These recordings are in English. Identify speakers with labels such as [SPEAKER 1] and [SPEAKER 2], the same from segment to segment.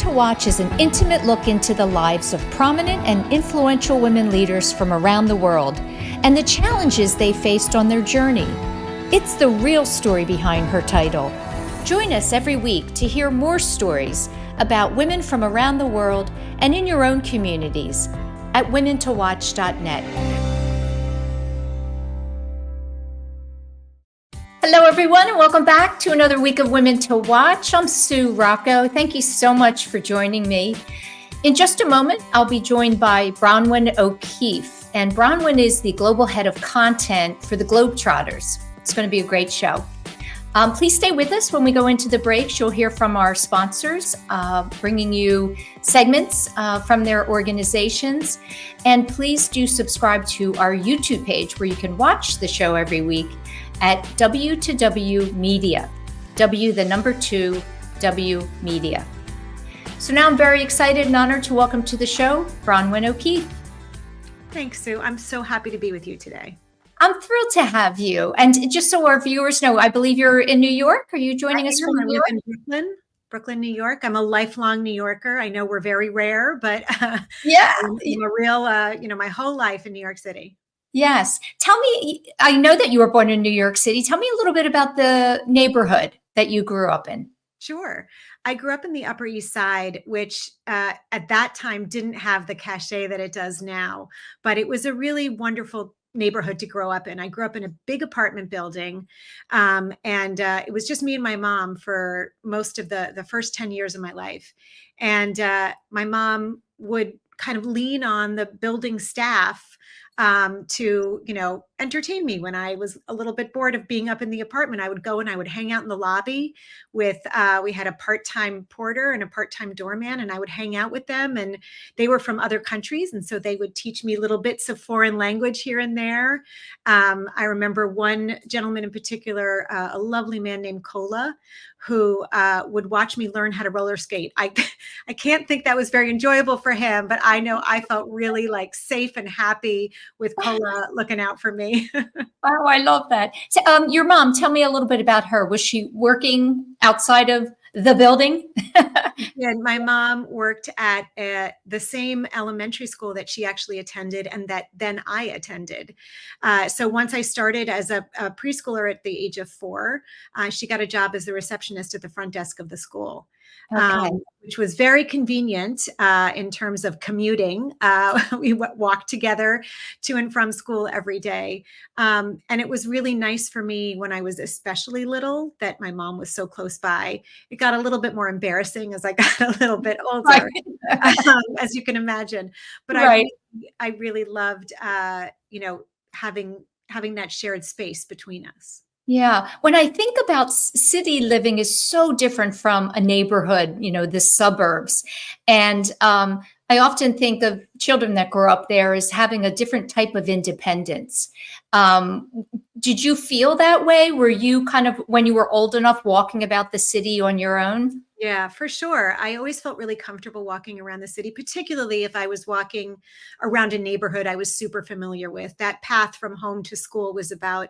[SPEAKER 1] to Watch is an intimate look into the lives of prominent and influential women leaders from around the world and the challenges they faced on their journey. It's the real story behind her title. Join us every week to hear more stories about women from around the world and in your own communities at womentowatch.net. Hello, everyone, and welcome back to another week of Women to Watch. I'm Sue Rocco. Thank you so much for joining me. In just a moment, I'll be joined by Bronwen O'Keefe, and Bronwen is the global head of content for the Trotters. It's going to be a great show. Please stay with us when we go into the breaks. You'll hear from our sponsors, bringing you segments from their organizations. And please do subscribe to our YouTube page where you can watch the show every week at W2W Media, W the number 2, W Media. So now I'm very excited and honored to welcome to the show, Bronwen O'Keefe.
[SPEAKER 2] Thanks, Sue. I'm so happy to be with you today.
[SPEAKER 1] I'm thrilled to have you. And just so our viewers know, I believe you're in New York. Are you joining us from New York?
[SPEAKER 2] I live in Brooklyn, New York. I'm a lifelong New Yorker. I know we're very rare, but
[SPEAKER 1] yeah,
[SPEAKER 2] I'm a real, my whole life in New York City.
[SPEAKER 1] Yes. Tell me, I know that you were born in New York City. Tell me a little bit about the neighborhood that you grew up in.
[SPEAKER 2] Sure. I grew up in the Upper East Side, which at that time didn't have the cachet that it does now, but it was a really wonderful neighborhood to grow up in. I grew up in a big apartment building, and it was just me and my mom for most of the first 10 years of my life. And my mom would kind of lean on the building staff to, entertain me when I was a little bit bored of being up in the apartment. I would go and I would hang out in the lobby with, we had a part-time porter and a part-time doorman, and I would hang out with them, and they were from other countries. And so they would teach me little bits of foreign language here and there. I remember one gentleman in particular, a lovely man named Kola, who would watch me learn how to roller skate. I can't think that was very enjoyable for him, but I know I felt really like safe and happy with Kola looking out for me.
[SPEAKER 1] Oh, I love that. So, your mom, tell me a little bit about her. Was she working outside of the building?
[SPEAKER 2] Yeah, my mom worked at the same elementary school that she actually attended and that then I attended. So once I started as a preschooler at the age of 4, she got a job as the receptionist at the front desk of the school.
[SPEAKER 1] Okay.
[SPEAKER 2] Which was very convenient in terms of commuting. We walked together to and from school every day. And it was really nice for me when I was especially little that my mom was so close by. It got a little bit more embarrassing as I got a little bit older, right. As you can imagine. But right. I really loved, having that shared space between us.
[SPEAKER 1] Yeah. When I think about city living is so different from a neighborhood, the suburbs. And I often think of children that grow up there as having a different type of independence. Did you feel that way? Were you kind of, when you were old enough, walking about the city on your own?
[SPEAKER 2] Yeah, for sure. I always felt really comfortable walking around the city, particularly if I was walking around a neighborhood I was super familiar with. That path from home to school was about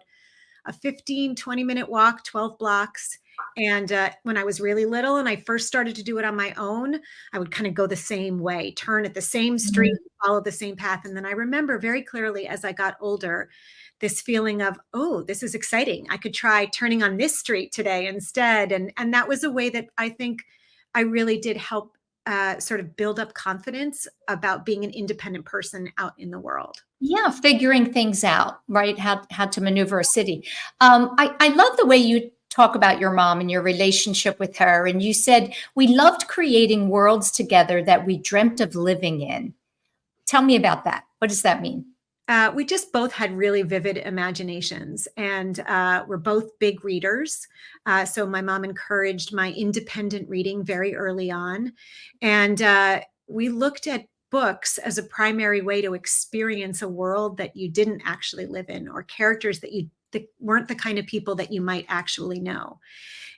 [SPEAKER 2] a 15, 20-minute walk, 12 blocks. And when I was really little and I first started to do it on my own, I would kind of go the same way, turn at the same street, follow the same path. And then I remember very clearly as I got older, this feeling of, oh, this is exciting. I could try turning on this street today instead. And that was a way that I think I really did help sort of build up confidence about being an independent person out in the world.
[SPEAKER 1] Yeah, figuring things out, right? How to maneuver a city. I love the way you talk about your mom and your relationship with her. And you said, we loved creating worlds together that we dreamt of living in. Tell me about that. What does that mean?
[SPEAKER 2] We just both had really vivid imaginations, and we're both big readers. So my mom encouraged my independent reading very early on. And we looked at books as a primary way to experience a world that you didn't actually live in, or characters that weren't the kind of people that you might actually know.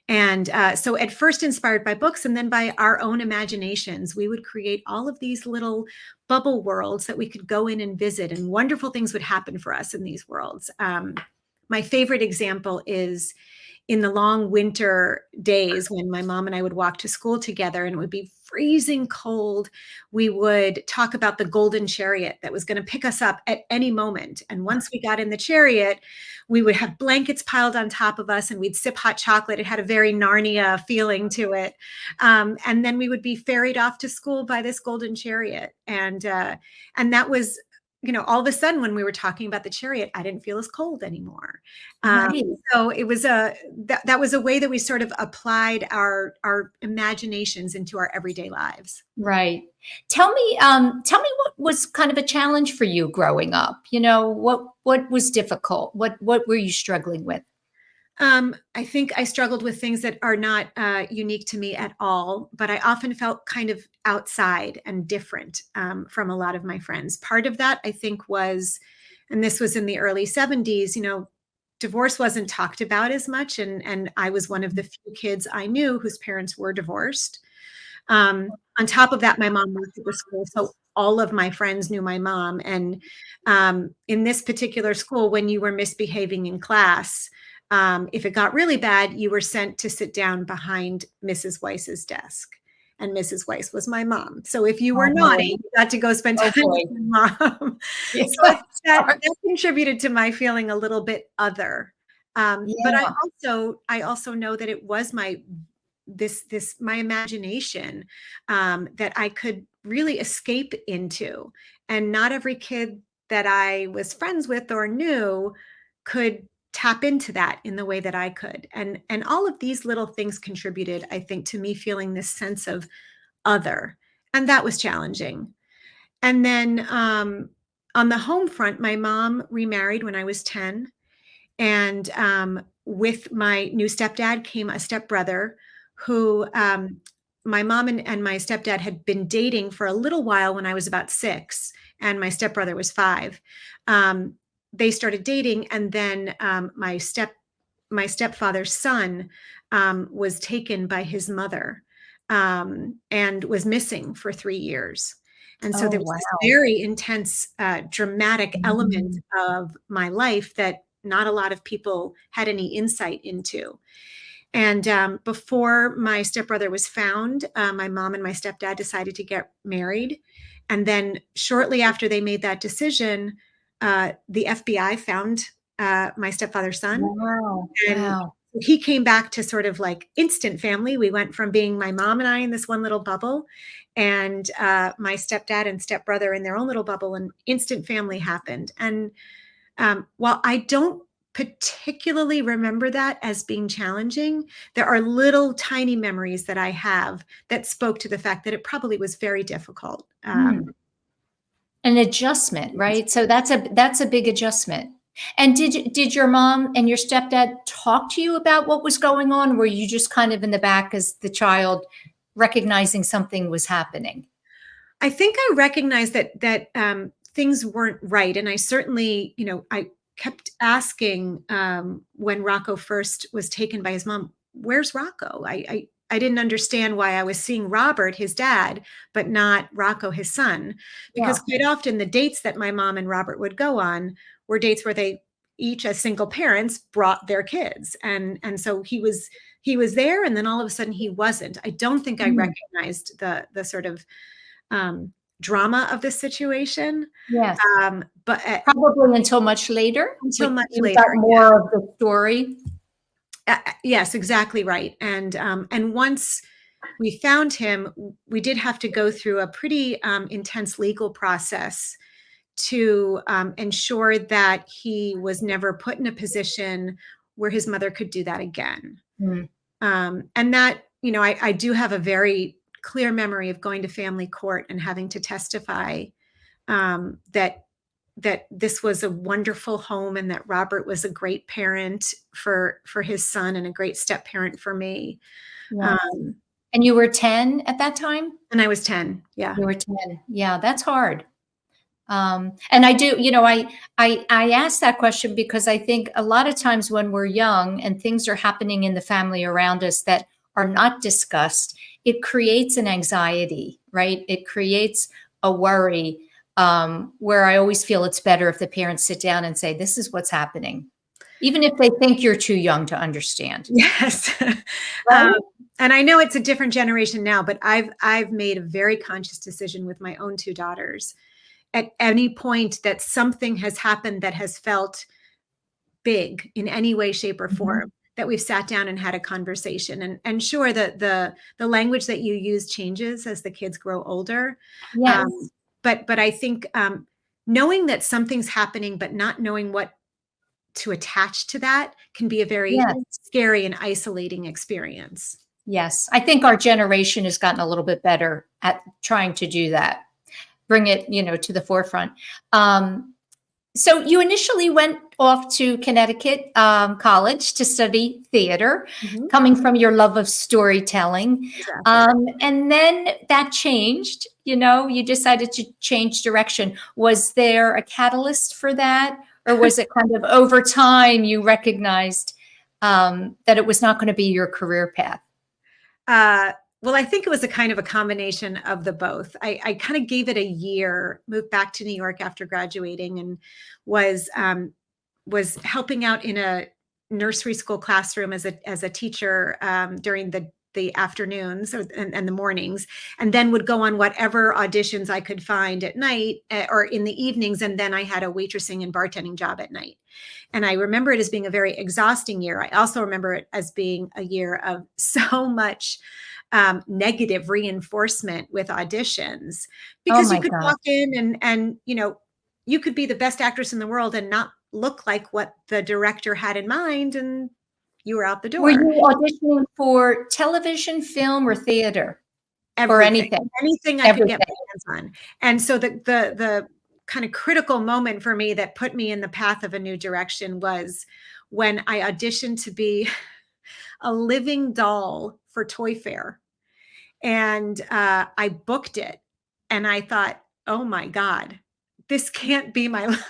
[SPEAKER 2] And so at first inspired by books and then by our own imaginations, we would create all of these little bubble worlds that we could go in and visit, and wonderful things would happen for us in these worlds. My favorite example is in the long winter days when my mom and I would walk to school together, and it would be freezing cold, we would talk about the golden chariot that was going to pick us up at any moment. And once we got in the chariot, we would have blankets piled on top of us and we'd sip hot chocolate. It had a very Narnia feeling to it. And then we would be ferried off to school by this golden chariot. And that was, all of a sudden when we were talking about the chariot, I didn't feel as cold anymore.
[SPEAKER 1] Right.
[SPEAKER 2] So it was that was a way that we sort of applied our imaginations into our everyday lives.
[SPEAKER 1] Right. Tell me what was kind of a challenge for you growing up? What was difficult? What were you struggling with?
[SPEAKER 2] I think I struggled with things that are not unique to me at all, but I often felt kind of outside and different from a lot of my friends. Part of that, I think, was, and this was in the early 70s, divorce wasn't talked about as much. And I was one of the few kids I knew whose parents were divorced. On top of that, my mom worked at the school, so all of my friends knew my mom. And in this particular school, when you were misbehaving in class, if it got really bad, you were sent to sit down behind Mrs. Weiss's desk. And Mrs. Weiss was my mom. So if you were naughty, you got to go spend time with my mom.
[SPEAKER 1] Yes.
[SPEAKER 2] So that contributed to my feeling a little bit other. But I also know that it was my imagination that I could really escape into. And not every kid that I was friends with or knew could tap into that in the way that I could. And all of these little things contributed, I think, to me feeling this sense of other. And that was challenging. And then on the home front, my mom remarried when I was 10. And with my new stepdad came a stepbrother who my mom and my stepdad had been dating for a little while when I was about 6, and my stepbrother was 5. They started dating, and then my stepfather's son was taken by his mother and was missing for 3 years. And so there was this very intense, dramatic element of my life that not a lot of people had any insight into. And before my stepbrother was found, my mom and my stepdad decided to get married. And then shortly after they made that decision, the FBI found my stepfather's son.
[SPEAKER 1] Wow.
[SPEAKER 2] And he came back to sort of like instant family. We went from being my mom and I in this one little bubble, and my stepdad and stepbrother in their own little bubble, and instant family happened. And while I don't particularly remember that as being challenging, there are little tiny memories that I have that spoke to the fact that it probably was very difficult.
[SPEAKER 1] An adjustment, right? So that's a big adjustment. And did your mom and your stepdad talk to you about what was going on? Or were you just kind of in the back as the child recognizing something was happening?
[SPEAKER 2] I think I recognized that things weren't right. And I certainly, I kept asking when Rocco first was taken by his mom, where's Rocco? I didn't understand why I was seeing Robert, his dad, but not Rocco, his son, because quite often the dates that my mom and Robert would go on were dates where they each, as single parents, brought their kids. And so he was there, and then all of a sudden he wasn't. I don't think I recognized the sort of drama of this situation.
[SPEAKER 1] Yes.
[SPEAKER 2] But
[SPEAKER 1] probably until much later.
[SPEAKER 2] Until much
[SPEAKER 1] you
[SPEAKER 2] later.
[SPEAKER 1] Got more of the story.
[SPEAKER 2] Yes, exactly right. And once we found him, we did have to go through a pretty intense legal process to ensure that he was never put in a position where his mother could do that again. And that, I do have a very clear memory of going to family court and having to testify that this was a wonderful home, and that Robert was a great parent for his son and a great step parent for me.
[SPEAKER 1] Yes. And you were 10 at that time?
[SPEAKER 2] And I was 10. Yeah.
[SPEAKER 1] You were 10. Yeah, that's hard. And I do, I ask that question because I think a lot of times when we're young and things are happening in the family around us that are not discussed, it creates an anxiety, right? It creates a worry where I always feel it's better if the parents sit down and say, this is what's happening. Even if they think you're too young to understand.
[SPEAKER 2] Yes.
[SPEAKER 1] Right?
[SPEAKER 2] um, and I know it's a different generation now, but I've made a very conscious decision with my own two daughters. At any point that something has happened that has felt big in any way, shape, or
[SPEAKER 1] Mhm.
[SPEAKER 2] form, that we've sat down and had a conversation. And sure, that the language that you use changes as the kids grow older.
[SPEAKER 1] Yes.
[SPEAKER 2] But I think knowing that something's happening, but not knowing what to attach to that can be a very
[SPEAKER 1] Yes.
[SPEAKER 2] scary and isolating experience.
[SPEAKER 1] Yes. I think our generation has gotten a little bit better at trying to do that, bring it, to the forefront. So you initially went off to Connecticut College to study theater,
[SPEAKER 2] Mhm.
[SPEAKER 1] coming from your love of storytelling.
[SPEAKER 2] Exactly.
[SPEAKER 1] And then that changed, you decided to change direction. Was there a catalyst for that? Or was it kind of over time you recognized that it was not going to be your career path?
[SPEAKER 2] Uh, well, I think it was a kind of a combination of the both. I kind of gave it a year, moved back to New York after graduating, and was was helping out in a nursery school classroom as a teacher during the afternoons and the mornings, and then would go on whatever auditions I could find at night or in the evenings. And then I had a waitressing and bartending job at night. And I remember it as being a very exhausting year. I also remember it as being a year of so much negative reinforcement with auditions,
[SPEAKER 1] Oh
[SPEAKER 2] because you
[SPEAKER 1] my
[SPEAKER 2] could
[SPEAKER 1] God.
[SPEAKER 2] walk in and you could be the best actress in the world and not look like what the director had in mind, and you were out the
[SPEAKER 1] Were
[SPEAKER 2] door.
[SPEAKER 1] you auditioning for television, film, or theater, or
[SPEAKER 2] Everything,
[SPEAKER 1] anything?
[SPEAKER 2] anything I could get
[SPEAKER 1] Everything.
[SPEAKER 2] my hands on. And so the kind of critical moment for me that put me in the path of a new direction was when I auditioned to be a living doll for Toy Fair. And I booked it. And I thought, oh my God, this can't be my life.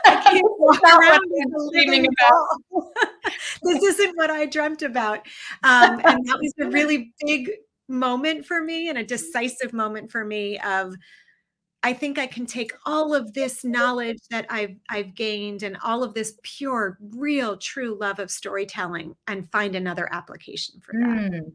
[SPEAKER 2] I
[SPEAKER 1] This
[SPEAKER 2] can't
[SPEAKER 1] is
[SPEAKER 2] walk
[SPEAKER 1] not what
[SPEAKER 2] around
[SPEAKER 1] I
[SPEAKER 2] as
[SPEAKER 1] was
[SPEAKER 2] a
[SPEAKER 1] dreaming
[SPEAKER 2] living
[SPEAKER 1] about.
[SPEAKER 2] doll. This isn't what I dreamt about. And that was a really big moment for me, and a decisive moment for me of, I think I can take all of this knowledge that I've gained and all of this pure, real, true love of storytelling and find another application for that.
[SPEAKER 1] Mm.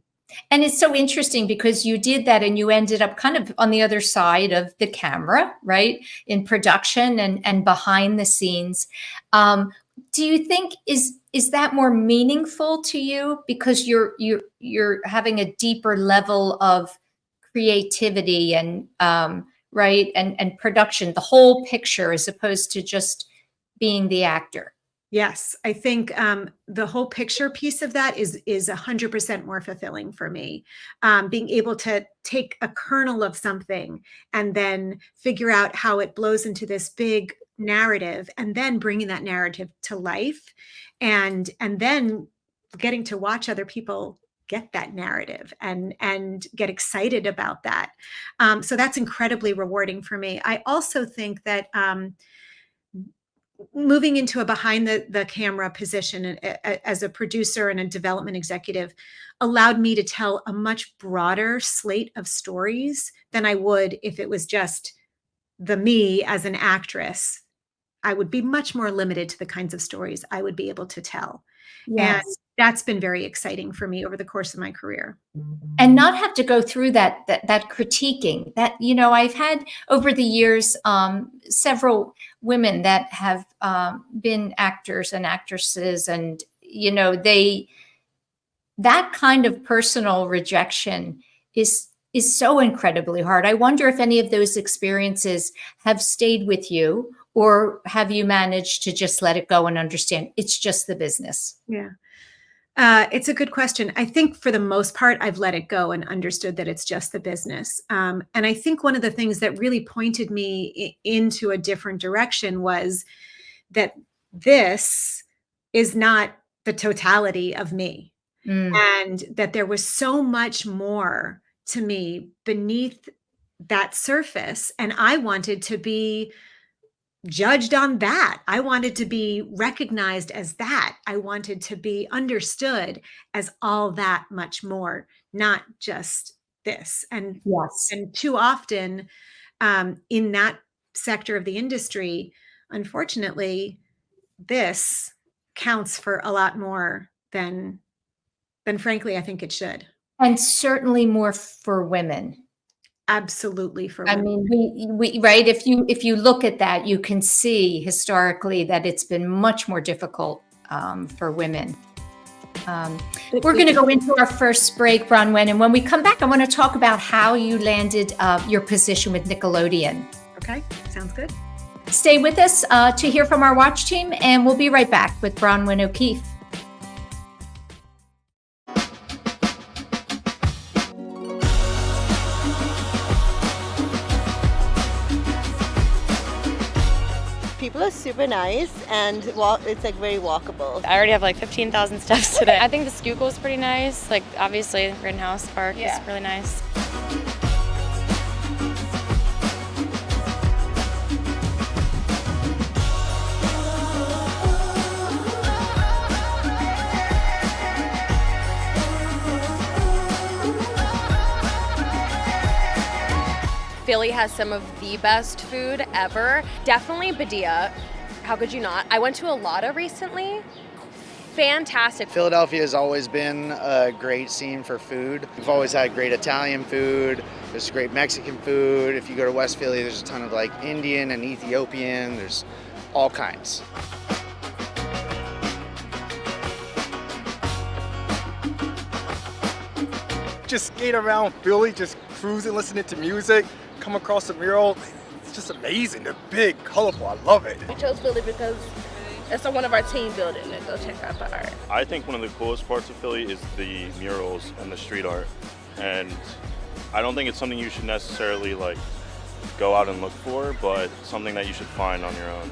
[SPEAKER 1] And it's so interesting because you did that and you ended up kind of on the other side of the camera, right? In production and behind the scenes. Um, do you think is that more meaningful to you because you're having a deeper level of creativity and right and production, the whole picture as opposed to just being the actor?
[SPEAKER 2] Yes, I think the whole picture piece of that is 100% more fulfilling for me. Being able to take a kernel of something and then figure out how it blows into this big narrative, and then bringing that narrative to life, and then getting to watch other people get that narrative and get excited about that. So that's incredibly rewarding for me. I also think that moving into a behind the camera position as a producer and a development executive allowed me to tell a much broader slate of stories than I would if it was just the me as an actress. I would be much more limited to the kinds of stories I would be able to tell. And
[SPEAKER 1] Yes.
[SPEAKER 2] that's been very exciting for me over the course of my career.
[SPEAKER 1] And not have to go through that critiquing that I've had over the years several women that have been actors and actresses, and they that kind of personal rejection is so incredibly hard. I wonder if any of those experiences have stayed with you, or have you managed to just let it go and understand it's just the business?
[SPEAKER 2] Yeah. It's a good question. I think for the most part, I've let it go and understood that it's just the business. And I think one of the things that really pointed me into a different direction was that this is not the totality of me,
[SPEAKER 1] Mm,
[SPEAKER 2] and that there was so much more to me beneath that surface. And I wanted to be judged on that. I wanted to be recognized as that. I wanted to be understood as all that much more, not just this.
[SPEAKER 1] yes.
[SPEAKER 2] And too often in that sector of the industry, unfortunately, this counts for a lot more than frankly I think it should.
[SPEAKER 1] And certainly more for women.
[SPEAKER 2] Absolutely for
[SPEAKER 1] I
[SPEAKER 2] women.
[SPEAKER 1] mean, we right, if you look at that, you can see historically that it's been much more difficult for women. We're going to go into our first break, Bronwen, and when we come back, I want to talk about how you landed your position with Nickelodeon.
[SPEAKER 2] Okay, sounds good.
[SPEAKER 1] Stay with us to hear from our watch team, and we'll be right back with Bronwen O'Keefe.
[SPEAKER 3] People are super nice, and it's like very walkable.
[SPEAKER 4] I already have like 15,000 steps today. I think the Schuylkill is pretty nice. Like obviously Rittenhouse Park is really nice.
[SPEAKER 5] Philly has some of the best food ever. Definitely Badia. How could you not? I went to a Lotta recently. Fantastic.
[SPEAKER 6] Philadelphia has always been a great scene for food. We've always had great Italian food. There's great Mexican food. If you go to West Philly, there's a ton of like Indian and Ethiopian. There's all kinds.
[SPEAKER 7] Just skate around Philly, just cruising, listening to music, come across the mural. It's just amazing. They're big, colorful. I love it.
[SPEAKER 8] We chose Philly because it's one of our team building and go check out the art.
[SPEAKER 9] I think one of the coolest parts of Philly is the murals and the street art. And I don't think it's something you should necessarily like go out and look for, but something that you should find on your own.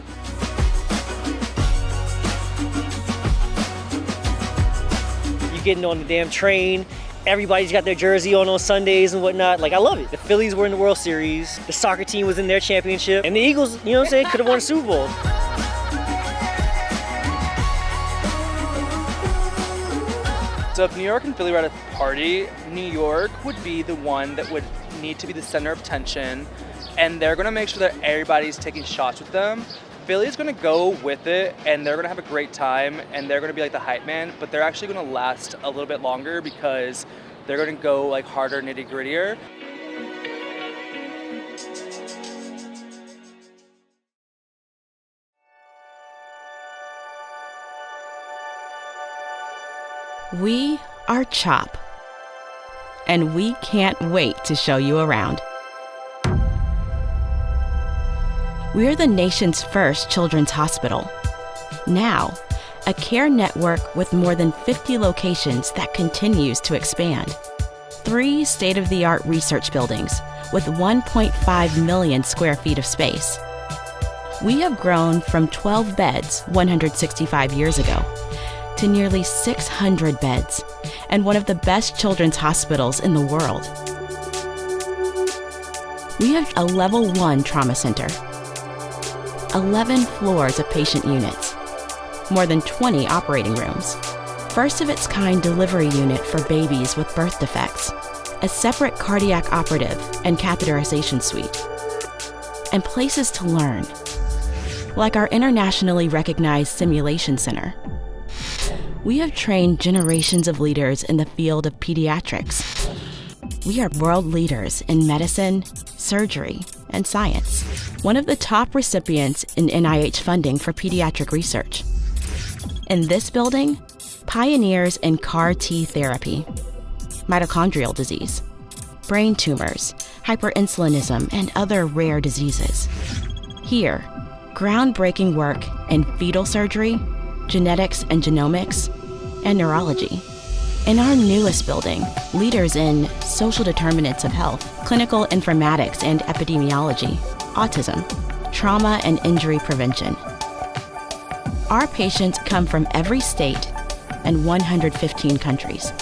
[SPEAKER 10] You getting on the damn train, everybody's got their jersey on Sundays and whatnot. Like, I love it. The Phillies were in the World Series, the soccer team was in their championship, and the Eagles, you know what I'm saying, could have won a Super Bowl.
[SPEAKER 11] So if New York and Philly were at a party, New York would be the one that would need to be the center of attention, and they're gonna make sure that everybody's taking shots with them. Philly's gonna go with it, and they're gonna have a great time, and they're gonna be like the hype man, but they're actually gonna last a little bit longer because they're gonna go like harder, nitty grittier.
[SPEAKER 12] We are CHOP, and we can't wait to show you around. We're the nation's first children's hospital. Now, a care network with more than 50 locations that continues to expand. 3 state-of-the-art research buildings with 1.5 million square feet of space. We have grown from 12 beds 165 years ago to nearly 600 beds and one of the best children's hospitals in the world. We have a level 1 trauma center, 11 floors of patient units, more than 20 operating rooms, first of its kind delivery unit for babies with birth defects, a separate cardiac operative and catheterization suite, and places to learn, like our internationally recognized simulation center. We have trained generations of leaders in the field of pediatrics. We are world leaders in medicine, surgery, and science. One of the top recipients in NIH funding for pediatric research. In this building, pioneers in CAR T therapy, mitochondrial disease, brain tumors, hyperinsulinism, and other rare diseases. Here, groundbreaking work in fetal surgery, genetics and genomics, and neurology. In our newest building, leaders in social determinants of health, clinical informatics and epidemiology, autism, trauma and injury prevention. Our patients come from every state and 115 countries.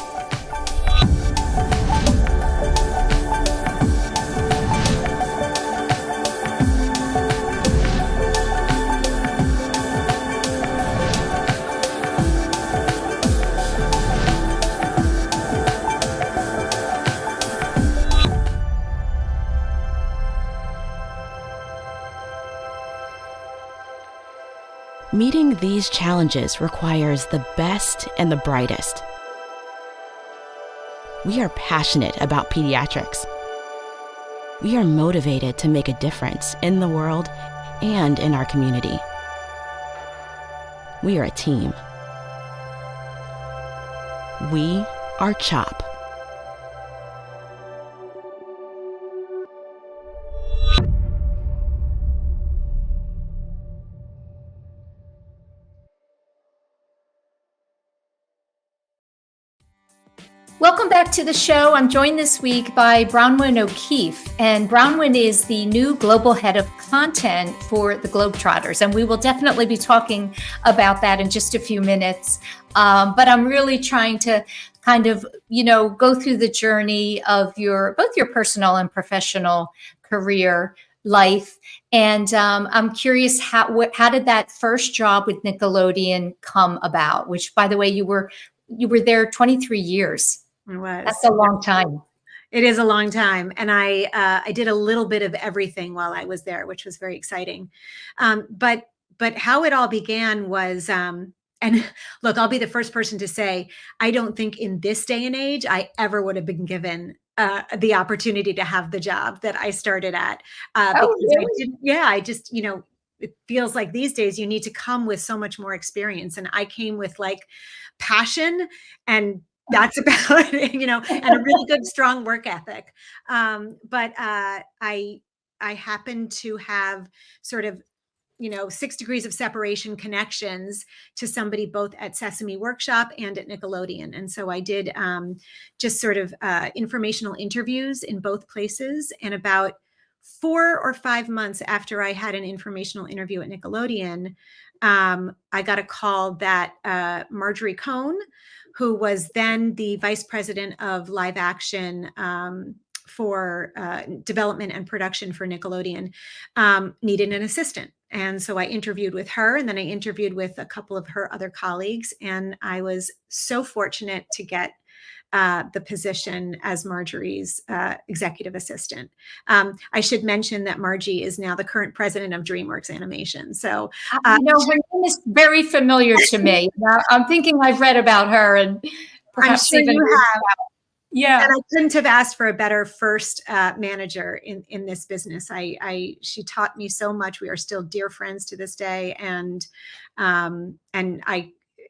[SPEAKER 12] Meeting these challenges requires the best and the brightest. We are passionate about pediatrics. We are motivated to make a difference in the world and in our community. We are a team. We are CHOP.
[SPEAKER 1] Welcome back to the show. I'm joined this week by Bronwen O'Keefe, and Bronwen is the new global head of content for the Trotters, and we will definitely be talking about that in just a few minutes. But I'm really trying to kind of, go through the journey of both your personal and professional career life. And I'm curious, how did that first job with Nickelodeon come about? Which, by the way, you were there 23 years.
[SPEAKER 2] It was.
[SPEAKER 1] That's a long time.
[SPEAKER 2] It is a long time. And I did a little bit of everything while I was there, which was very exciting. But how it all began was, and look, I'll be the first person to say, I don't think in this day and age, I ever would have been given the opportunity to have the job that I started at. I just, it feels like these days you need to come with so much more experience. And I came with like passion, and that's about it, and a really good, strong work ethic. But I happen to have sort of, 6 degrees of separation connections to somebody both at Sesame Workshop and at Nickelodeon. And so I did just sort of informational interviews in both places. And about 4 or 5 months after I had an informational interview at Nickelodeon, I got a call that Marjorie Cohn, who was then the vice president of live action for development and production for Nickelodeon, needed an assistant. And so I interviewed with her, and then I interviewed with a couple of her other colleagues. And I was so fortunate to get the position as Marjorie's executive assistant. I should mention that Margie is now the current president of DreamWorks Animation. So,
[SPEAKER 1] her name is very familiar to me. I'm thinking I've read about her, and perhaps
[SPEAKER 2] I'm sure
[SPEAKER 1] even
[SPEAKER 2] you have.
[SPEAKER 1] Yeah,
[SPEAKER 2] and I couldn't have asked for a better first manager in this business. She taught me so much. We are still dear friends to this day, and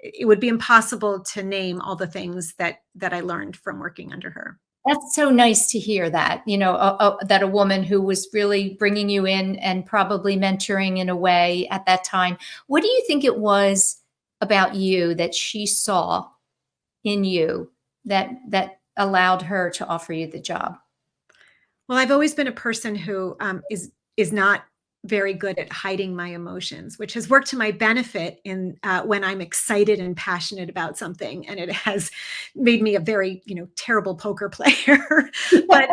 [SPEAKER 2] it would be impossible to name all the things that I learned from working under her.
[SPEAKER 1] That's so nice to hear that, that a woman who was really bringing you in and probably mentoring in a way at that time. What do you think it was about you that she saw in you that allowed her to offer you the job?
[SPEAKER 2] Well, I've always been a person who is not very good at hiding my emotions, which has worked to my benefit in when I'm excited and passionate about something, and it has made me a very terrible poker player. But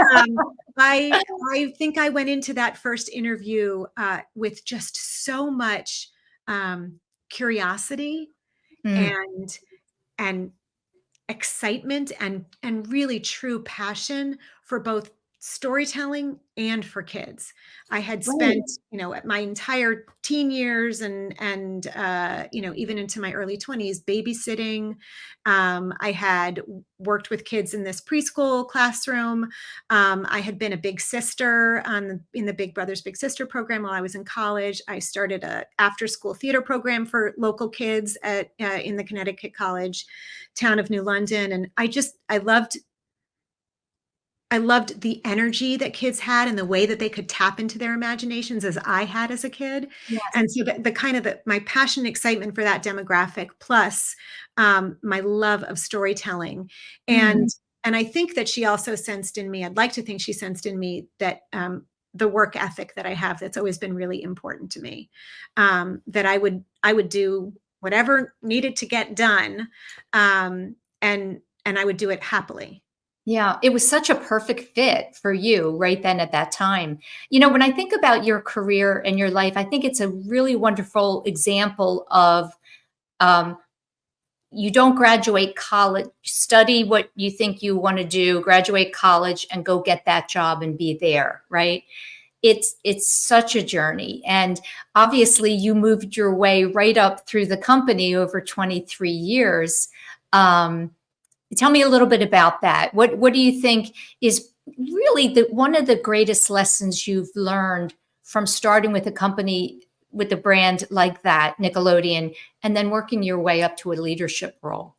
[SPEAKER 2] I think I went into that first interview with just so much curiosity and excitement and really true passion for both storytelling and for kids. I had spent, my entire teen years and even into my early 20s babysitting. I had worked with kids in this preschool classroom. I had been a big sister in the Big Brothers Big Sister program while I was in college. I started a after-school theater program for local kids in the Connecticut College town of New London, and I loved the energy that kids had and the way that they could tap into their imaginations as I had as a kid.
[SPEAKER 1] Yes.
[SPEAKER 2] And so my passion and excitement for that demographic, plus my love of storytelling. And I think that she also sensed in me, I'd like to think she sensed in me that the work ethic that I have, that's always been really important to me, that I would do whatever needed to get done. And I would do it happily.
[SPEAKER 1] Yeah, it was such a perfect fit for you right then at that time. When I think about your career and your life, I think it's a really wonderful example of you don't graduate college, study what you think you want to do, graduate college and go get that job and be there, right? it's such a journey. And obviously you moved your way right up through the company over 23 years. Tell me a little bit about that. What do you think is really one of the greatest lessons you've learned from starting with a company with a brand like that, Nickelodeon, and then working your way up to a leadership role?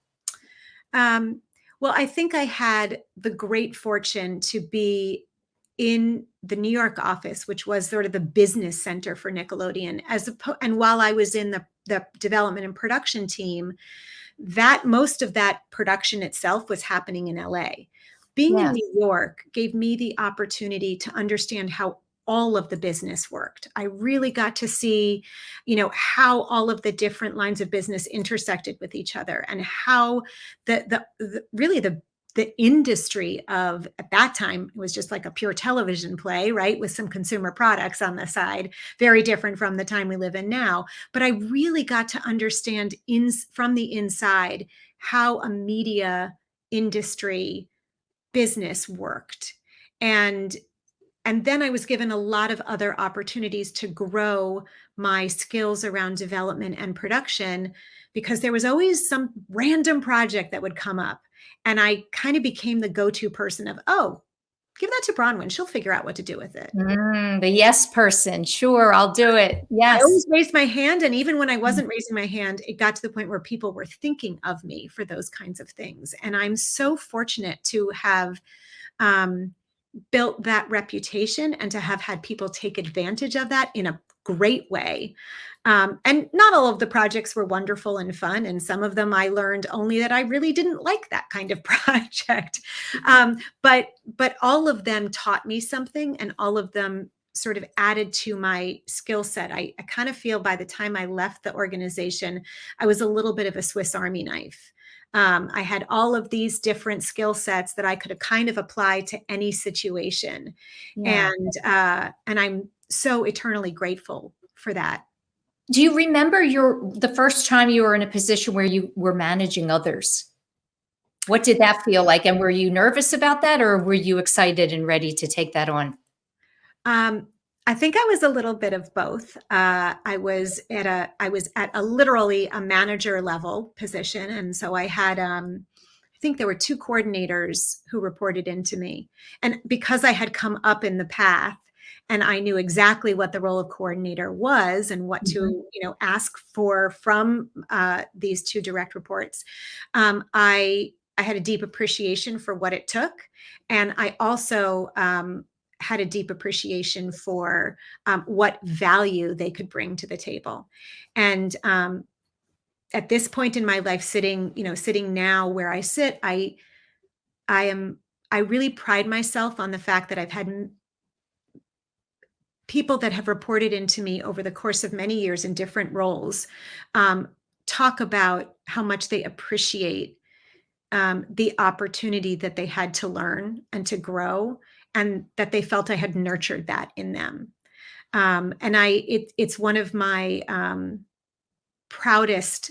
[SPEAKER 2] Well, I think I had the great fortune to be in the New York office, which was sort of the business center for Nickelodeon. And while I was in the development and production team, that most of that production itself was happening in LA. Being in New York gave me the opportunity to understand how all of the business worked. I really got to see, how all of the different lines of business intersected with each other, and how the industry of, at that time, it was just like a pure television play, right? With some consumer products on the side, very different from the time we live in now. But I really got to understand from the inside how a media industry business worked. And then I was given a lot of other opportunities to grow my skills around development and production, because there was always some random project that would come up. And I kind of became the go-to person of, oh, give that to Bronwen. She'll figure out what to do with it.
[SPEAKER 1] The yes person. Sure, I'll do it. Yes.
[SPEAKER 2] I always raised my hand. And even when I wasn't raising my hand, it got to the point where people were thinking of me for those kinds of things. And I'm so fortunate to have built that reputation and to have had people take advantage of that in a great way. And not all of the projects were wonderful and fun. And some of them I learned only that I really didn't like that kind of project. But all of them taught me something, and all of them sort of added to my skill set. I kind of feel by the time I left the organization, I was a little bit of a Swiss Army knife. I had all of these different skill sets that I could kind of apply to any situation.
[SPEAKER 1] Yeah.
[SPEAKER 2] And I'm so eternally grateful for that.
[SPEAKER 1] Do you remember the first time you were in a position where you were managing others? What did that feel like? And were you nervous about that, or were you excited and ready to take that on?
[SPEAKER 2] I think I was a little bit of both. I was at a literally a manager level position. And so I had, I think there were 2 coordinators who reported into me. And because I had come up in the path and I knew exactly what the role of coordinator was and what to, ask for from these 2 direct reports, I had a deep appreciation for what it took. And I also, had a deep appreciation for what value they could bring to the table. And at this point in my life, sitting now where I sit, I really pride myself on the fact that I've had people that have reported into me over the course of many years in different roles talk about how much they appreciate the opportunity that they had to learn and to grow, and that they felt I had nurtured that in them. And it's one of my proudest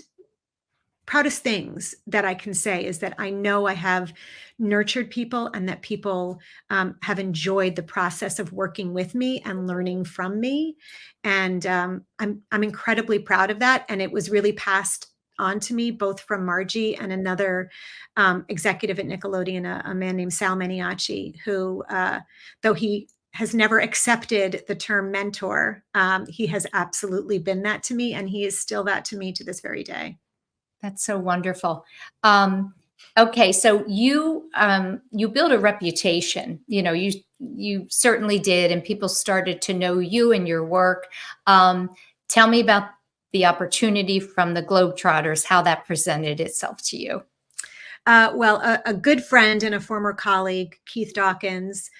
[SPEAKER 2] things that I can say, is that I know I have nurtured people, and that people have enjoyed the process of working with me and learning from me. And I'm incredibly proud of that. And it was really passed on to me both from Margie and another executive at Nickelodeon, a man named Sal Maniaci, who, though he has never accepted the term mentor, he has absolutely been that to me, and he is still that to me to this very day.
[SPEAKER 1] That's so wonderful. Okay, so you built a reputation. You certainly did, and people started to know you and your work. Tell me about the opportunity from the Globetrotters, how that presented itself to you.
[SPEAKER 2] Well, a good friend and a former colleague, Keith Dawkins,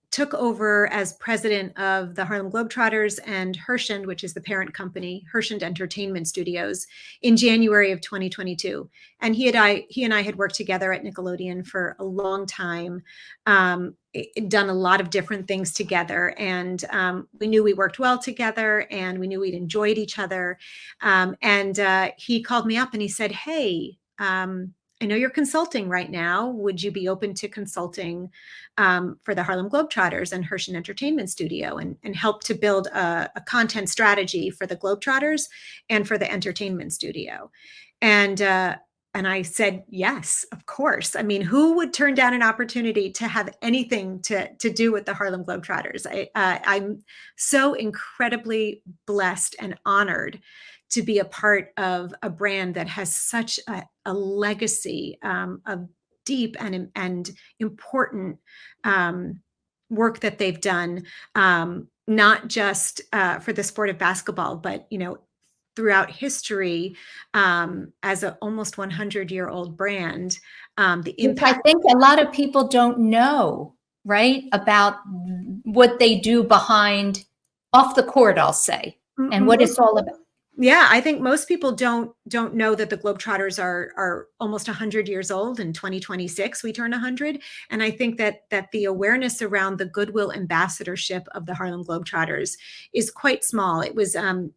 [SPEAKER 2] took over as president of the Harlem Globetrotters and Herschend, which is the parent company, Herschend Entertainment Studios, in January of 2022. And he and I had worked together at Nickelodeon for a long time, done a lot of different things together. And we knew we worked well together, and we knew we'd enjoyed each other. And he called me up and he said, "Hey, I know you're consulting right now. Would you be open to consulting for the Harlem Globetrotters and Hershey Entertainment Studio and help to build a content strategy for the Globetrotters and for the entertainment studio? And I said, yes, of course. I mean, who would turn down an opportunity to have anything to do with the Harlem Globetrotters? I'm so incredibly blessed and honored to be a part of a brand that has such a legacy of deep and important work that they've done, not just for the sport of basketball, but throughout history, as an almost 100-year-old brand, the impact.
[SPEAKER 1] I think a lot of people don't know, right, about what they do behind off the court, I'll say, and what it's all about.
[SPEAKER 2] Yeah, I think most people don't know that the Globetrotters are almost 100 years old. In 2026, we turn 100, and I think that the awareness around the goodwill ambassadorship of the Harlem Globetrotters is quite small. It was in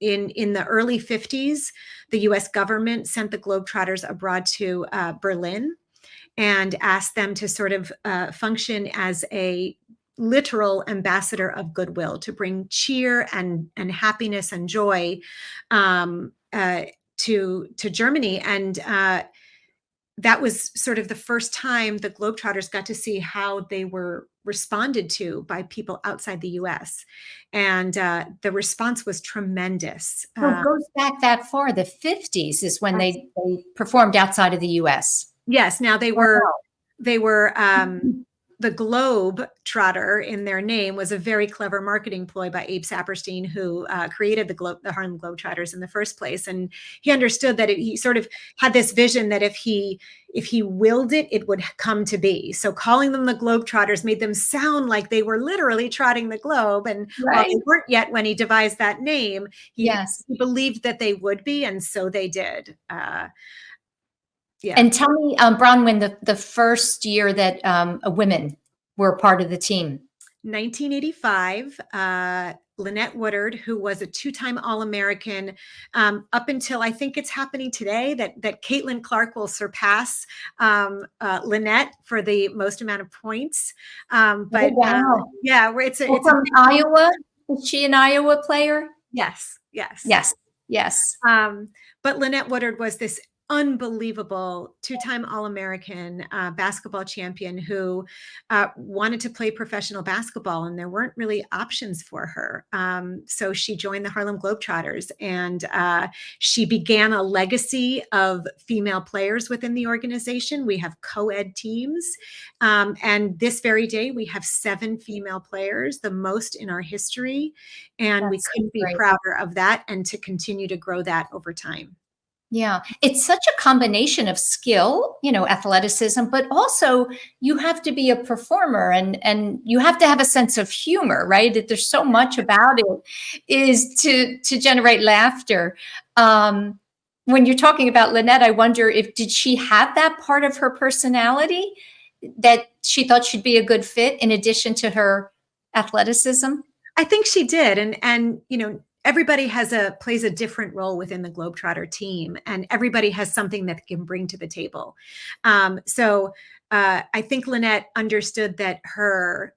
[SPEAKER 2] the early 50s, the U.S. government sent the Globetrotters abroad to Berlin and asked them to sort of function as a literal ambassador of goodwill, to bring cheer and happiness and joy to Germany. And that was sort of the first time the Globetrotters got to see how they were responded to by people outside the U.S. And the response was tremendous.
[SPEAKER 1] So it goes back that far. The 50s is when they performed outside of the U.S.
[SPEAKER 2] Yes. Now they were the Globe Trotter in their name was a very clever marketing ploy by Abe Saperstein, who created the Harlem Globetrotters in the first place. And he understood that he sort of had this vision that if he willed it, it would come to be. So calling them the Globetrotters made them sound like they were literally trotting the globe. And while they weren't yet when he devised that name, he believed that they would be, and so they did.
[SPEAKER 1] And tell me, Bronwen, the first year that women were a part of the team.
[SPEAKER 2] 1985, Lynette Woodard, who was a two-time All-American, up until I think it's happening today that Caitlin Clark will surpass Lynette for the most amount of points. But
[SPEAKER 1] wow.
[SPEAKER 2] It's
[SPEAKER 1] from Iowa. Is she an Iowa player?
[SPEAKER 2] Yes. But Lynette Woodard was this unbelievable two-time All-American basketball champion who wanted to play professional basketball, and there weren't really options for her. So she joined the Harlem Globetrotters, and she began a legacy of female players within the organization. We have co-ed teams, and this very day we have 7 female players, the most in our history, and we couldn't be prouder of that, and to continue to grow that over time.
[SPEAKER 1] Yeah, it's such a combination of skill, athleticism, but also you have to be a performer and you have to have a sense of humor, right? That there's so much about it is to generate laughter. When you're talking about Lynette, I wonder did she have that part of her personality that she thought she'd be a good fit in addition to her athleticism?
[SPEAKER 2] I think she did. And everybody plays a different role within the Globetrotter team, and everybody has something that they can bring to the table. So I think Lynette understood that her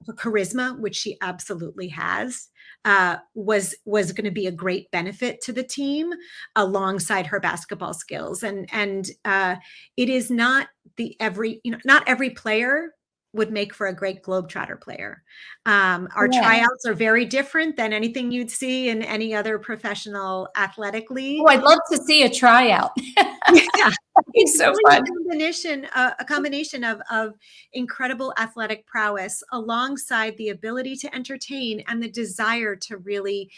[SPEAKER 2] charisma, which she absolutely has, was going to be a great benefit to the team alongside her basketball skills. And it is not not every player would make for a great Globetrotter player. Our tryouts are very different than anything you'd see in any other professional athletic league.
[SPEAKER 1] Oh, I'd love to see a tryout.
[SPEAKER 2] Yeah.
[SPEAKER 1] It's so
[SPEAKER 2] really
[SPEAKER 1] fun.
[SPEAKER 2] A combination of incredible athletic prowess alongside the ability to entertain and the desire to really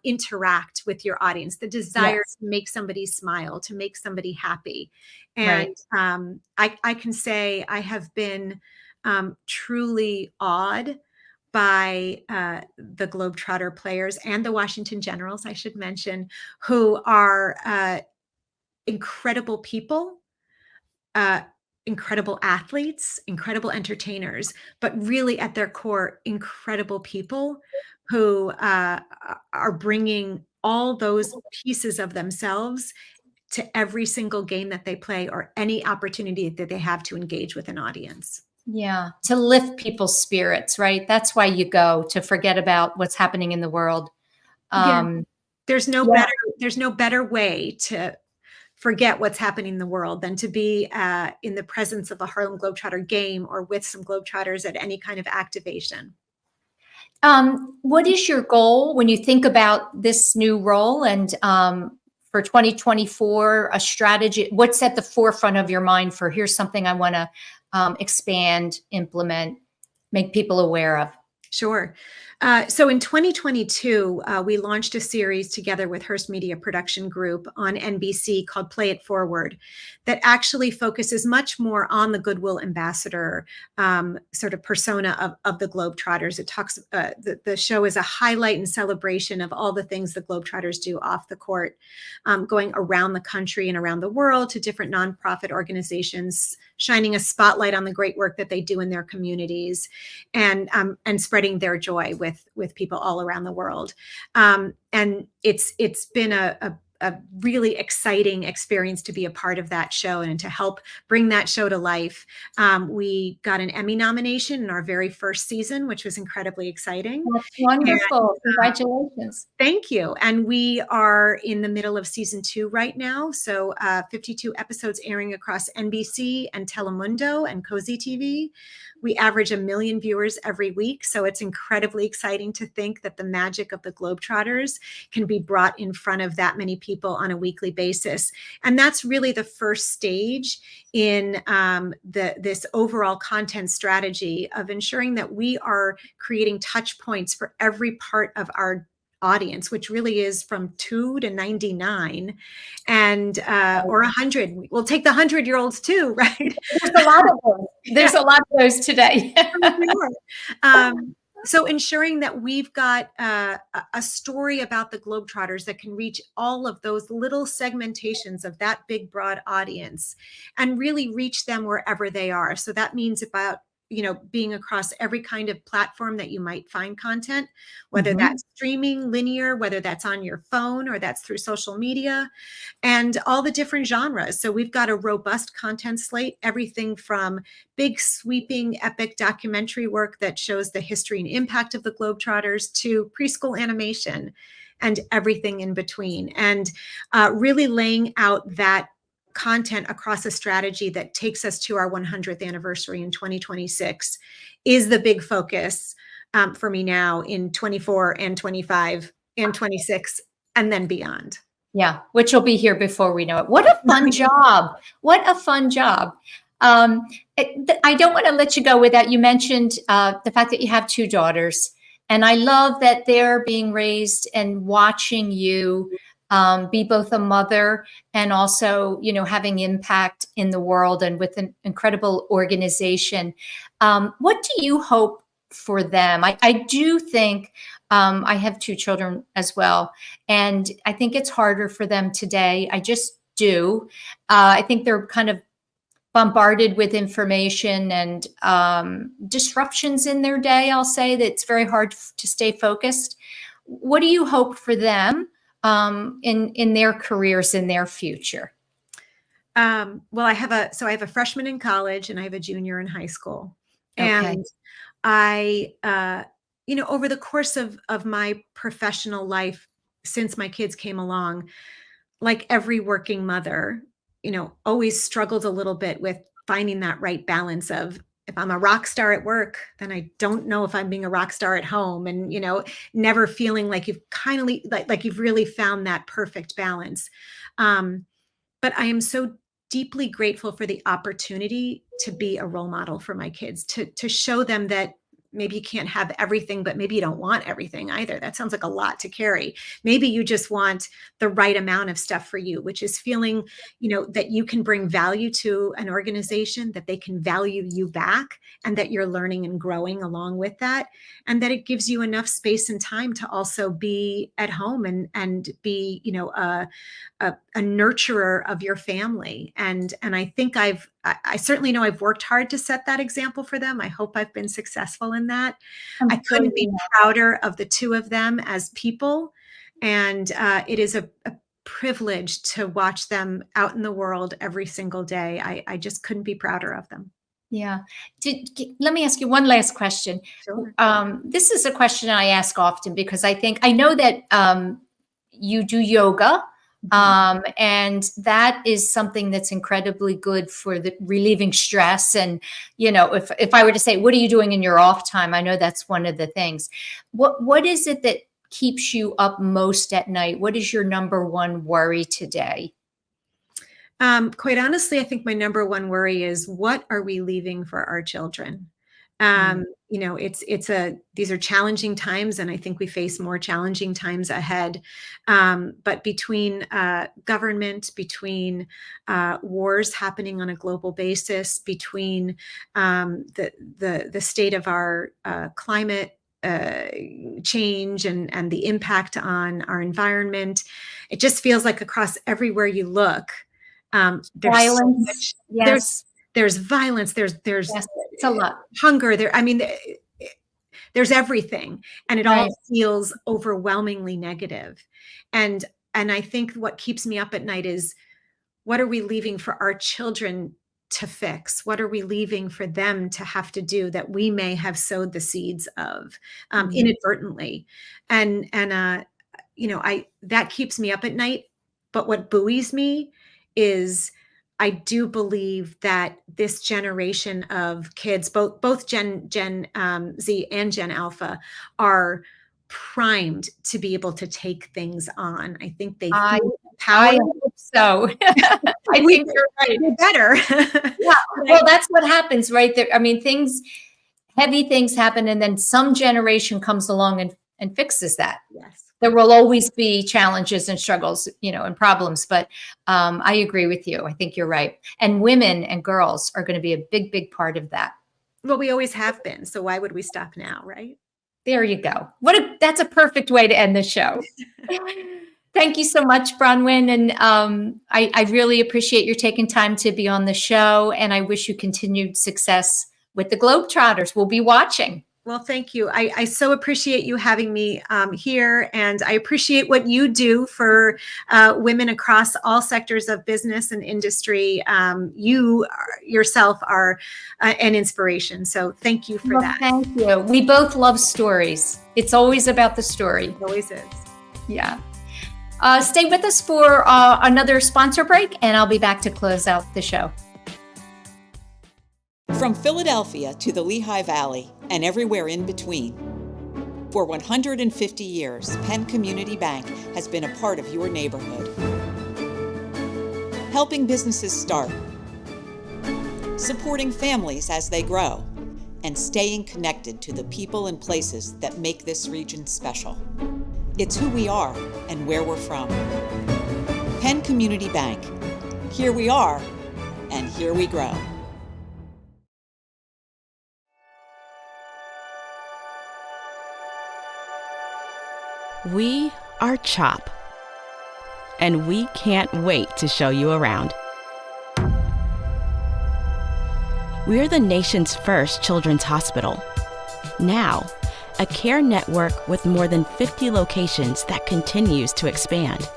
[SPEAKER 2] interact with your audience, the desire to make somebody smile, to make somebody happy. And I can say I have been truly awed by the Globetrotter players and the Washington Generals, I should mention, who are incredible people, incredible athletes, incredible entertainers, but really at their core, incredible people who are bringing all those pieces of themselves to every single game that they play or any opportunity that they have to engage with an audience.
[SPEAKER 1] Yeah, to lift people's spirits, right? That's why you go, to forget about what's happening in the world.
[SPEAKER 2] There's no better way to forget what's happening in the world than to be in the presence of a Harlem Globetrotter game or with some Globetrotters at any kind of activation.
[SPEAKER 1] What is your goal when you think about this new role, and for 2024, a strategy? What's at the forefront of your mind for, here's something I want to expand, implement, make people aware of?
[SPEAKER 2] Sure. So in 2022, we launched a series together with Hearst Media Production Group on NBC called Play It Forward, that actually focuses much more on the goodwill ambassador sort of persona of the Globetrotters. It talks, the show is a highlight and celebration of all the things the Globetrotters do off the court, going around the country and around the world to different nonprofit organizations, shining a spotlight on the great work that they do in their communities, and spreading their joy with people all around the world. And it's been a really exciting experience to be a part of that show and to help bring that show to life. We got an Emmy nomination in our very first season, which was incredibly exciting.
[SPEAKER 1] That's wonderful. Congratulations.
[SPEAKER 2] Thank you. And we are in the middle of season 2 right now. So 52 episodes airing across NBC and Telemundo and Cozy TV. We average 1 million viewers every week. So it's incredibly exciting to think that the magic of the Globetrotters can be brought in front of that many people on a weekly basis. And that's really the first stage in this overall content strategy of ensuring that we are creating touch points for every part of our audience, which really is from 2 to 99 and or 100. We'll take the 100-year-olds too, right?
[SPEAKER 1] There's a lot of those. There's a lot of those today.
[SPEAKER 2] So ensuring that we've got a story about the Globetrotters that can reach all of those little segmentations of that big, broad audience and really reach them wherever they are. So that means about being across every kind of platform that you might find content, whether that's streaming, linear, whether that's on your phone or that's through social media, and all the different genres. So we've got a robust content slate, everything from big, sweeping, epic documentary work that shows the history and impact of the Globetrotters to preschool animation and everything in between, and really laying out that content across a strategy that takes us to our 100th anniversary in 2026 is the big focus for me now in 24 and 25 and 26 and then beyond.
[SPEAKER 1] Yeah, which will be here before we know it. What a fun job. What a fun job. I don't want to let you go without, you mentioned the fact that you have 2 daughters. And I love that they're being raised and watching you be both a mother and also, having impact in the world and with an incredible organization. What do you hope for them? I do think I have 2 children as well, and I think it's harder for them today. I just do. I think they're kind of bombarded with information and disruptions in their day. I'll say that it's very hard to stay focused. What do you hope for them in their careers, in their future?
[SPEAKER 2] Well, I have a freshman in college and I have a junior in high school.
[SPEAKER 1] Okay.
[SPEAKER 2] And I, over the course of my professional life, since my kids came along, like every working mother, always struggled a little bit with finding that right balance of, if I'm a rock star at work, then I don't know if I'm being a rock star at home, and, never feeling like you've like you've really found that perfect balance. But I am so deeply grateful for the opportunity to be a role model for my kids, to show them that maybe you can't have everything, but maybe you don't want everything either. That sounds like a lot to carry. Maybe you just want the right amount of stuff for you, which is feeling, that you can bring value to an organization, that they can value you back, and that you're learning and growing along with that. And that it gives you enough space and time to also be at home and be, a nurturer of your family. And I think I certainly know I've worked hard to set that example for them. I hope I've been successful in that. I couldn't be prouder of the 2 of them as people. And it is a privilege to watch them out in the world every single day. I just couldn't be prouder of them.
[SPEAKER 1] Yeah. Let me ask you one last question.
[SPEAKER 2] Sure.
[SPEAKER 1] This is a question I ask often because I know that you do yoga, and that is something that's incredibly good for the relieving stress. And, if I were to say, what are you doing in your off time? I know that's one of the things. What is it that keeps you up most at night? What is your number one worry today?
[SPEAKER 2] Quite honestly, I think my number one worry is, what are we leaving for our children? These are challenging times, and I think we face more challenging times ahead. But between government, between wars happening on a global basis, between the state of our climate change and the impact on our environment, it just feels like across everywhere you look, there's
[SPEAKER 1] Violence.
[SPEAKER 2] so much,
[SPEAKER 1] Yes.
[SPEAKER 2] there's violence, there's
[SPEAKER 1] Yes, it's a lot.
[SPEAKER 2] hunger there. I mean, there's everything, and it all
[SPEAKER 1] Right.
[SPEAKER 2] feels overwhelmingly negative. And I think what keeps me up at night is, what are we leaving for our children to fix? What are we leaving for them to have to do that we may have sowed the seeds of inadvertently? And that keeps me up at night. But what buoys me is, I do believe that this generation of kids, both Gen Z and Gen Alpha, are primed to be able to take things on. I think they feel power.
[SPEAKER 1] I hope so. I think you're right.
[SPEAKER 2] They're better.
[SPEAKER 1] Yeah. Well, that's what happens, right? There, I mean, heavy things happen, and then some generation comes along and fixes that.
[SPEAKER 2] Yes.
[SPEAKER 1] There will always be challenges and struggles, and problems, but I agree with you. I think you're right. And women and girls are going to be a big, big part of that.
[SPEAKER 2] Well, we always have been. So why would we stop now, right?
[SPEAKER 1] There you go. That's a perfect way to end the show. Thank you so much, Bronwen. And I really appreciate your taking time to be on the show. And I wish you continued success with the Globetrotters. We'll be watching.
[SPEAKER 2] Well, thank you. I so appreciate you having me here, and I appreciate what you do for women across all sectors of business and industry. You yourself are an inspiration, so thank you for that.
[SPEAKER 1] Thank you. We both love stories. It's always about the story.
[SPEAKER 2] It always is.
[SPEAKER 1] Yeah. Stay with us for another sponsor break, and I'll be back to close out the show.
[SPEAKER 13] From Philadelphia to the Lehigh Valley and everywhere in between. For 150 years, Penn Community Bank has been a part of your neighborhood. Helping businesses start, supporting families as they grow, and staying connected to the people and places that make this region special. It's who we are and where we're from. Penn Community Bank. Here we are, and here we grow.
[SPEAKER 12] We are CHOP, and we can't wait to show you around. We're the nation's first children's hospital. Now, a care network with more than 50 locations that continues to expand.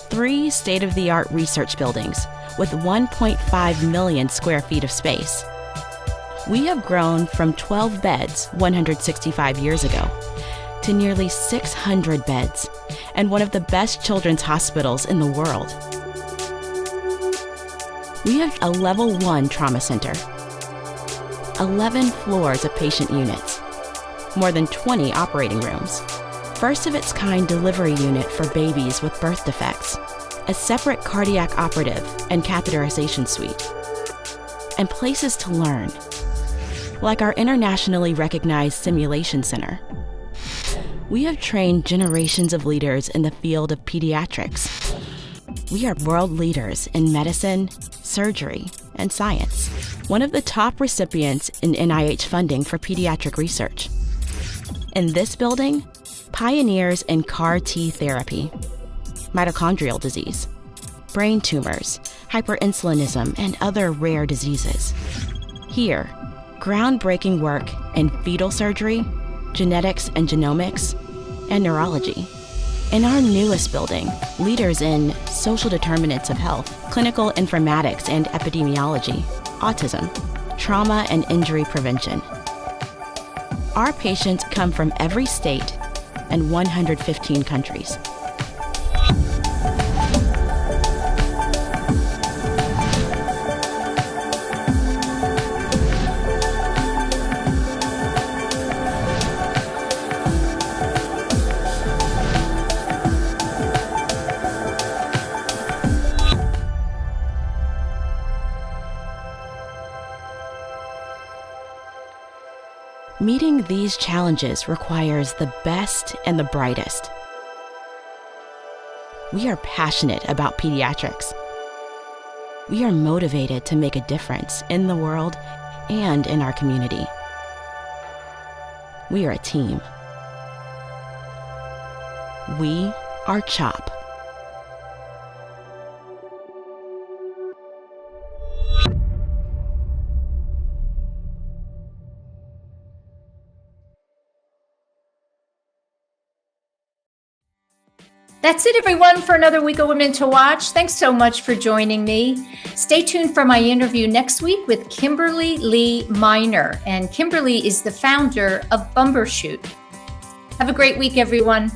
[SPEAKER 12] 3 state-of-the-art research buildings with 1.5 million square feet of space. We have grown from 12 beds 165 years ago to nearly 600 beds and one of the best children's hospitals in the world. We have a level 1 trauma center, 11 floors of patient units, more than 20 operating rooms, first of its kind delivery unit for babies with birth defects, a separate cardiac operative and catheterization suite, and places to learn, like our internationally recognized simulation center. We have trained generations of leaders in the field of pediatrics. We are world leaders in medicine, surgery, and science. One of the top recipients in NIH funding for pediatric research. In this building, pioneers in CAR T therapy, mitochondrial disease, brain tumors, hyperinsulinism, and other rare diseases. Here, groundbreaking work in fetal surgery, genetics and genomics, and neurology. In our newest building, leaders in social determinants of health, clinical informatics and epidemiology, autism, trauma and injury prevention. Our patients come from every state and 115 countries. Meeting these challenges requires the best and the brightest. We are passionate about pediatrics. We are motivated to make a difference in the world and in our community. We are a team. We are CHOP.
[SPEAKER 1] That's it, everyone, for another week of Women to Watch. Thanks so much for joining me. Stay tuned for my interview next week with Kimberly Lee Minor. And Kimberly is the founder of Bumbershoot. Have a great week, everyone.